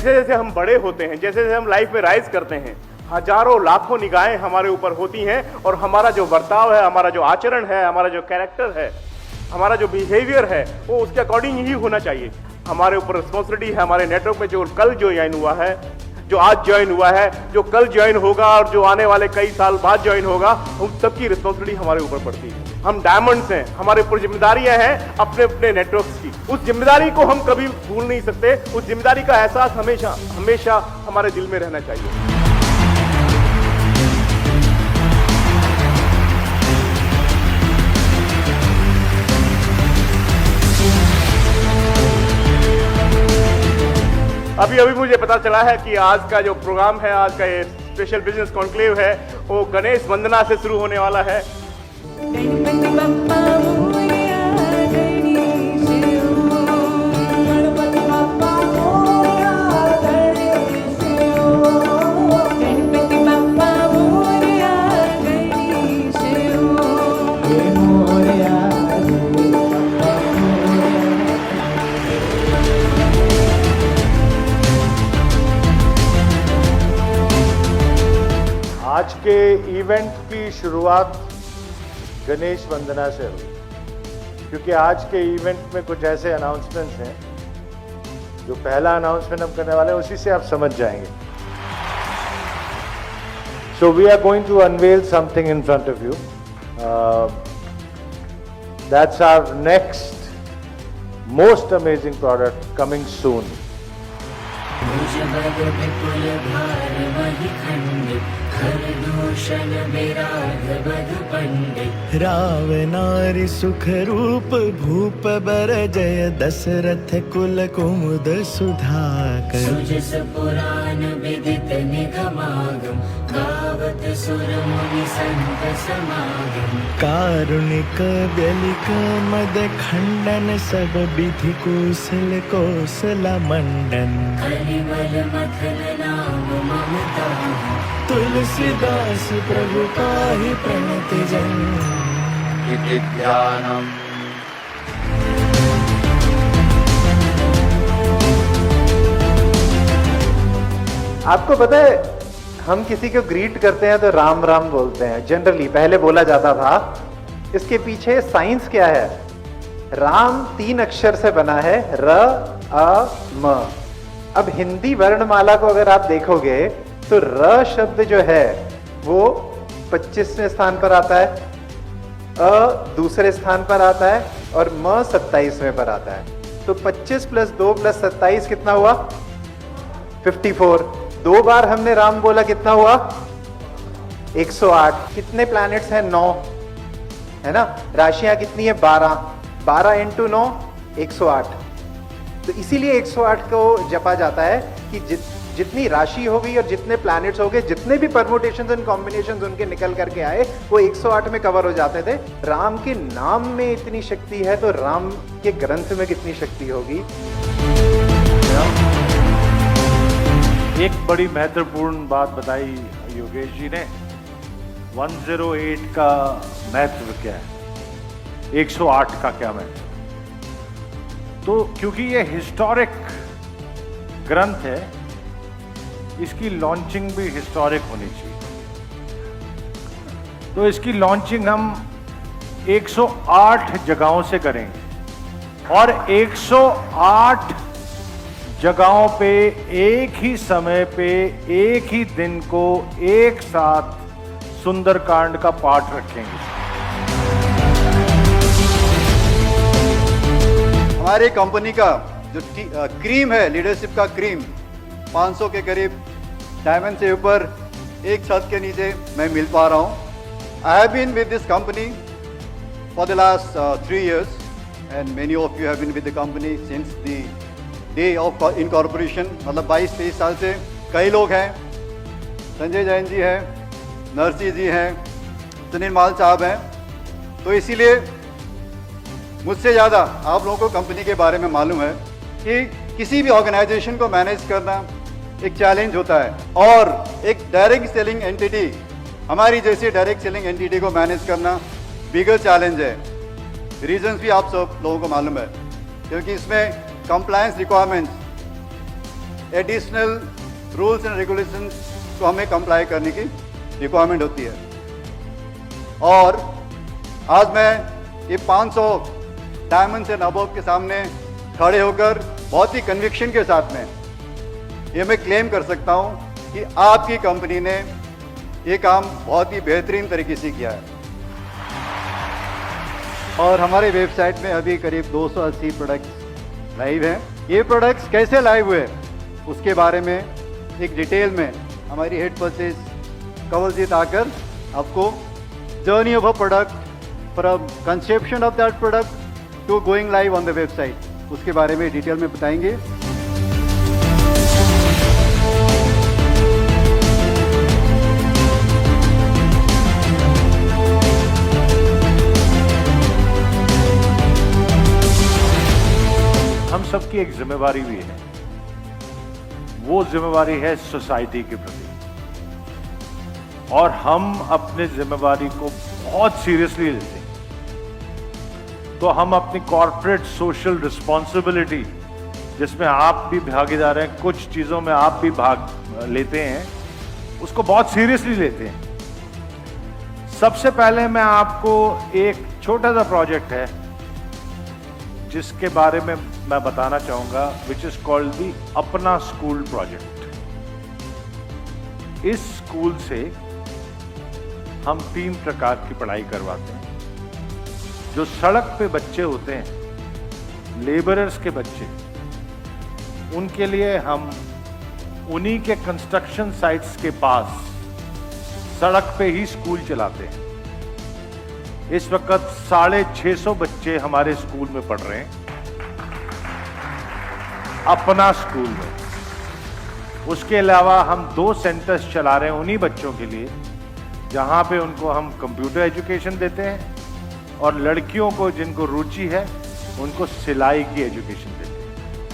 जैसे जैसे हम बड़े होते हैं, जैसे जैसे हम लाइफ में राइज करते हैं, हजारों लाखों निगाहें हमारे ऊपर होती हैं और हमारा जो बर्ताव है, हमारा जो आचरण है, हमारा जो कैरेक्टर है, हमारा जो बिहेवियर है, वो उसके अकॉर्डिंग ही होना चाहिए। हमारे ऊपर रिस्पॉन्सिबिलिटी है, हमारे नेटवर्क में जो कल जो ज्वाइन हुआ है, जो आज ज्वाइन हुआ है, जो कल ज्वाइन होगा और जो आने वाले कई साल बाद ज्वाइन होगा, उन सबकी रिस्पॉन्सिबिलिटी हमारे ऊपर पड़ती है। हम डायमंड्स हैं, हमारे ऊपर जिम्मेदारियां हैं अपने अपने नेटवर्क्स की। उस जिम्मेदारी को हम कभी भूल नहीं सकते। उस जिम्मेदारी का एहसास हमेशा हमेशा हमारे दिल में रहना चाहिए। अभी मुझे पता चला है कि आज का जो प्रोग्राम है, आज का ये स्पेशल बिजनेस कॉन्क्लेव है, वो गणेश वंदना से शुरू होने वाला है। आज के इवेंट की शुरुआत गणेश वंदना से हुई, क्योंकि आज के इवेंट में कुछ ऐसे अनाउंसमेंट्स हैं, जो पहला अनाउंसमेंट हम करने वाले हैं उसी से आप समझ जाएंगे। So we are going to unveil something in front of you. That's our next most amazing product coming soon. रावनारि सुख रूप भूप बर जय दशरथ कुल कुमुद सुधाकर। सुजस पुराण विदित निगमागम गावत सुर मुनि संत समागम। कारुणिक व्यलिक मद खंडन सब विधि कुशल कौशल मंडन। कलिवल मथन नाम ममता तुलसीदास प्रभु पाहि प्रणति जन। इति ध्यानम्। आपको पता है, हम किसी को ग्रीट करते हैं तो राम राम बोलते हैं, जनरली पहले बोला जाता था। इसके पीछे साइंस क्या है? राम 3 अक्षर से बना है, र अ म। अब हिंदी वर्णमाला को अगर आप देखोगे तो र शब्द जो है वो 25वें स्थान पर आता है, अ दूसरे स्थान पर आता है और म 27वें पर आता है। तो 25 + 2 + 27 कितना हुआ? 54। 2 बार हमने राम बोला, कितना हुआ? 108। कितने प्लैनेट्स हैं? 9 है ना। राशियां कितनी है? 12। 12 × 9 108। तो इसीलिए 108 को जपा जाता है कि जितनी राशि होगी और जितने प्लैनेट्स होंगे, जितने भी परमुटेशंस एंड कॉम्बिनेशंस उनके निकल करके आए, वो 108 में कवर हो जाते थे। राम के नाम में इतनी शक्ति है तो राम के ग्रंथ में कितनी शक्ति होगी। एक बड़ी महत्वपूर्ण बात बताई योगेश जी ने। 108 का महत्व क्या है, 108 का क्या महत्व? तो क्योंकि ये हिस्टोरिक ग्रंथ है, इसकी लॉन्चिंग भी हिस्टोरिक होनी चाहिए। तो इसकी लॉन्चिंग हम 108 जगहों से करेंगे और 108 जगहों पे एक ही समय पे एक ही दिन को एक साथ सुंदरकांड का पाठ रखेंगे। हमारी कंपनी का जो क्रीम है, लीडरशिप का क्रीम, 500 के करीब डायमंड से ऊपर एक छत के नीचे मैं मिल पा रहा हूँ। I have been with this company for the last 3 years and many of you have been with the company since the day of incorporation. मतलब 22-23 साल से कई लोग हैं। संजय जैन जी हैं, नरसी जी हैं, सुनील माल साहब हैं। तो इसीलिए मुझसे ज़्यादा आप लोगों को कंपनी के बारे में मालूम है कि किसी भी ऑर्गेनाइजेशन को मैनेज करना एक चैलेंज होता है और एक डायरेक्ट सेलिंग एंटिटी, हमारी जैसी डायरेक्ट सेलिंग एंटिटी को मैनेज करना बिगर चैलेंज है। रीजंस भी आप सब लोगों को मालूम है, क्योंकि इसमें compliance requirements additional rules and regulations को हमें कंप्लाई करने की रिक्वायरमेंट होती है। और आज मैं ये 500 डायमंड्स एंड अबव के सामने खड़े होकर बहुत ही कन्विक्शन के साथ में ये मैं क्लेम कर सकता हूँ कि आपकी कंपनी ने ये काम बहुत ही बेहतरीन तरीके से किया है। और हमारे वेबसाइट में अभी करीब 280 प्रोडक्ट्स लाइव हैं। ये प्रोडक्ट्स कैसे लाइव हुए उसके बारे में एक डिटेल में हमारी हेड परचेज कंवलजीत आकर आपको journey of a product from conception of that product to going live on the website उसके बारे में डिटेल में बताएंगे। हम सबकी एक जिम्मेवारी भी है, वो जिम्मेवारी है सोसाइटी के प्रति, और हम अपने जिम्मेवारी को बहुत सीरियसली लेते हैं। तो हम अपनी कॉर्पोरेट सोशल रिस्पॉन्सिबिलिटी, जिसमें आप भी भागीदार हैं, कुछ चीजों में आप भी भाग लेते हैं, उसको बहुत सीरियसली लेते हैं। सबसे पहले मैं आपको एक छोटा सा प्रोजेक्ट है जिसके बारे में मैं बताना चाहूंगा, विच इज कॉल्ड दी अपना स्कूल प्रोजेक्ट। इस स्कूल से हम 3 प्रकार की पढ़ाई करवाते हैं। जो सड़क पे बच्चे होते हैं, लेबरर्स के बच्चे, उनके लिए हम उन्हीं के कंस्ट्रक्शन साइट्स के पास सड़क पे ही स्कूल चलाते हैं। इस वक्त 650 बच्चे हमारे स्कूल में पढ़ रहे हैं, अपना स्कूल में। उसके अलावा हम 2 सेंटर्स चला रहे हैं उन्हीं बच्चों के लिए, जहां पे उनको हम कंप्यूटर एजुकेशन देते हैं, और लड़कियों को जिनको रुचि है उनको सिलाई की एजुकेशन देते हैं।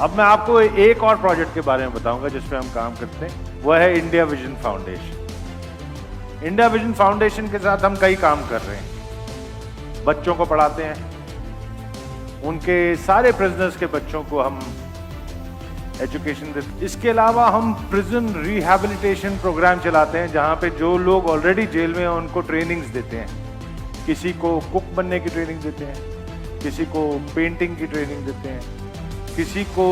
अब मैं आपको एक और प्रोजेक्ट के बारे में बताऊंगा जिसपे हम काम करते हैं, वह है India vision foundation. India vision foundation के साथ हम कई काम कर रहे हैं। बच्चों को पढ़ाते हैं, उनके सारे प्रिजनर्स के बच्चों को हम एजुकेशन देते हैं। इसके अलावा हम प्रिजन रिहैबिलिटेशन प्रोग्राम चलाते हैं, जहां पे जो लोग ऑलरेडी जेल में हैं उनको ट्रेनिंग्स देते हैं। किसी को कुक बनने की ट्रेनिंग देते हैं, किसी को पेंटिंग की ट्रेनिंग देते हैं, किसी को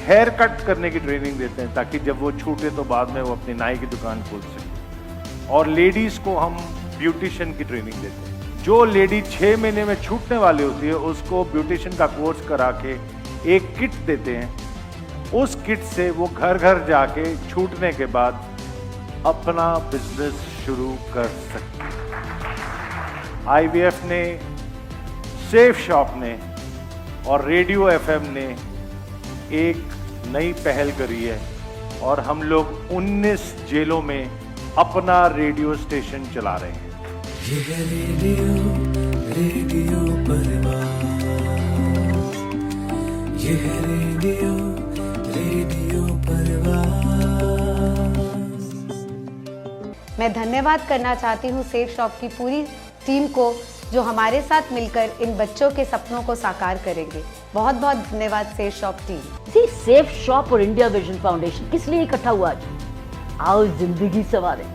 हेयर कट करने की ट्रेनिंग देते हैं, ताकि जब वो छूटे तो बाद में वो अपनी नाई की दुकान खोल सके। और लेडीज को हम ब्यूटिशियन की ट्रेनिंग देते हैं। जो लेडी 6 महीने में छूटने वाली होती है उसको ब्यूटिशियन का कोर्स करा के एक किट देते हैं। उस किट से वो घर घर जाके छूटने के बाद अपना बिजनेस शुरू कर सकती है। IVF ने, सेफ शॉप ने और रेडियो FM ने एक नई पहल करी है, और हम लोग 19 जेलों में अपना रेडियो स्टेशन चला रहे हैं। ये है रेडियो परिवार, ये है रेडियो परिवार। मैं धन्यवाद करना चाहती हूँ सेफ शॉप की पूरी टीम को, जो हमारे साथ मिलकर इन बच्चों के सपनों को साकार करेंगे। बहुत बहुत धन्यवाद safe shop team. Safe shop और इंडिया विजन फाउंडेशन किस लिए इकट्ठा हुआ आज? आओ जिंदगी सवारें,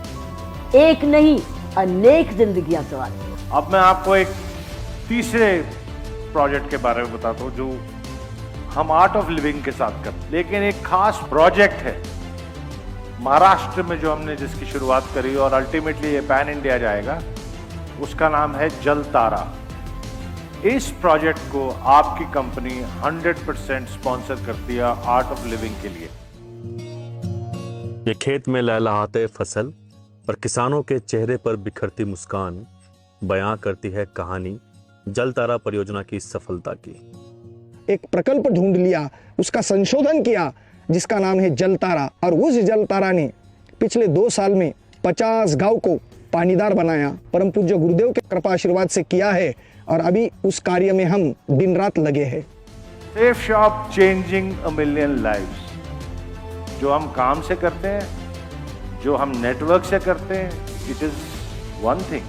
एक नहीं अनेक जिंदगियां सवारें। अब मैं आपको एक तीसरे प्रोजेक्ट के बारे में बताता हूँ जो हम आर्ट ऑफ लिविंग के साथ करते हैं, लेकिन एक खास प्रोजेक्ट है महाराष्ट्र में जो हमने जिसकी शुरुआत करी और अल्टीमेटली ये पैन इंडिया जाएगा। उसका नाम है जल तारा। इस प्रोजेक्ट को आपकी कंपनी 100% स्पॉन्सर करती है आर्ट ऑफ लिविंग के लिए। ये खेत में लहलहाते फसल और किसानों के चेहरे पर बिखरती मुस्कान बयां करती है कहानी जल तारा परियोजना की सफलता की। एक प्रकल्प ढूंढ लिया, उसका संशोधन किया, जिसका नाम है जल तारा, और उस जल तारा ने पिछले 2 साल में 50 गांव को पानीदार बनाया। परम पूज्य गुरुदेव के कृपा आशीर्वाद से किया है, और अभी उस कार्य में हम दिन रात लगे हैं। Safe shop changing a million lives. जो हम काम से करते हैं, जो हम नेटवर्क से करते हैं, it is one thing,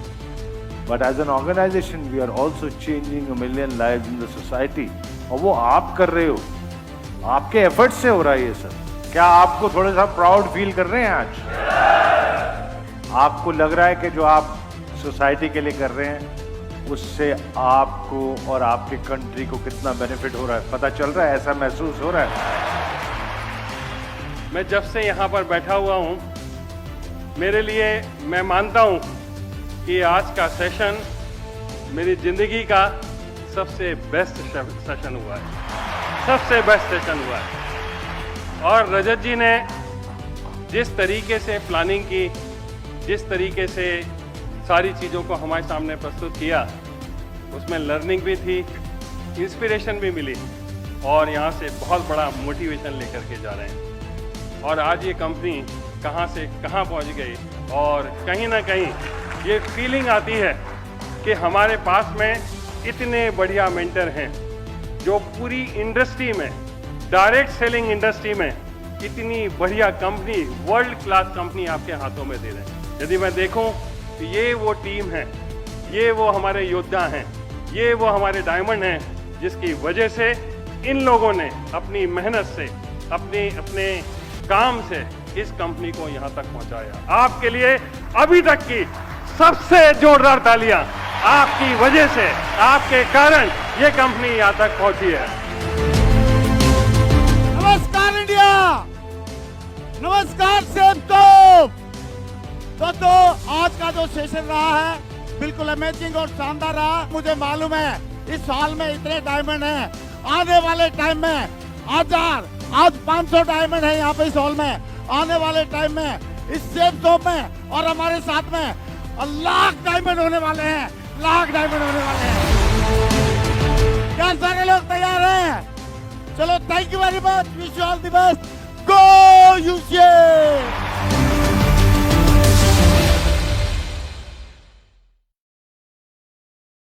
but as an organization we are also changing a million lives in the society. और वो आप कर रहे हो, आपके एफर्ट से हो रहा है ये सब। क्या आपको थोड़ा सा प्राउड फील कर रहे हैं आज? आपको लग रहा है कि जो आप सोसाइटी के लिए कर रहे हैं उससे आपको और आपके कंट्री को कितना बेनिफिट हो रहा है? पता चल रहा है, ऐसा महसूस हो रहा है? मैं जब से यहाँ पर बैठा हुआ हूँ, मेरे लिए मैं मानता हूँ कि आज का सेशन मेरी ज़िंदगी का सबसे बेस्ट सेशन हुआ है, सबसे बेस्ट सेशन हुआ है। और रजत जी ने जिस तरीके से प्लानिंग की, जिस तरीके से सारी चीज़ों को हमारे सामने प्रस्तुत किया, उसमें लर्निंग भी थी, इंस्पिरेशन भी मिली और यहाँ से बहुत बड़ा मोटिवेशन लेकर के जा रहे हैं। और आज ये कंपनी कहाँ से कहाँ पहुँच गई और कहीं ना कहीं ये फीलिंग आती है कि हमारे पास में इतने बढ़िया मेंटर हैं जो पूरी इंडस्ट्री में, डायरेक्ट सेलिंग इंडस्ट्री में इतनी बढ़िया कंपनी, वर्ल्ड क्लास कंपनी आपके हाथों में दे रहे हैं। यदि मैं देखूं तो ये वो टीम है, ये वो हमारे योद्धा हैं, ये वो हमारे डायमंड हैं जिसकी वजह से इन लोगों ने अपनी मेहनत से, अपने काम से इस कंपनी को यहाँ तक पहुँचाया। आपके लिए अभी तक की सबसे जोरदार तालियां, आपकी वजह से, आपके कारण ये कंपनी यहाँ तक पहुँची है। नमस्कार इंडिया, नमस्कार सेब तो आज का जो सेशन रहा है बिल्कुल अमेजिंग और शानदार रहा। मुझे मालूम है इस हॉल में इतने डायमंड हैं, आने वाले टाइम में आज 500 डायमंड है यहाँ पे इस हॉल में, आने वाले टाइम में इस सेब शॉप में और हमारे साथ में लाख डायमंड होने वाले हैं, लाख डायमंड होने वाले हैं। क्या सारे लोग तैयार हैं? चलो, thank you very much, wish you all the best, go USA.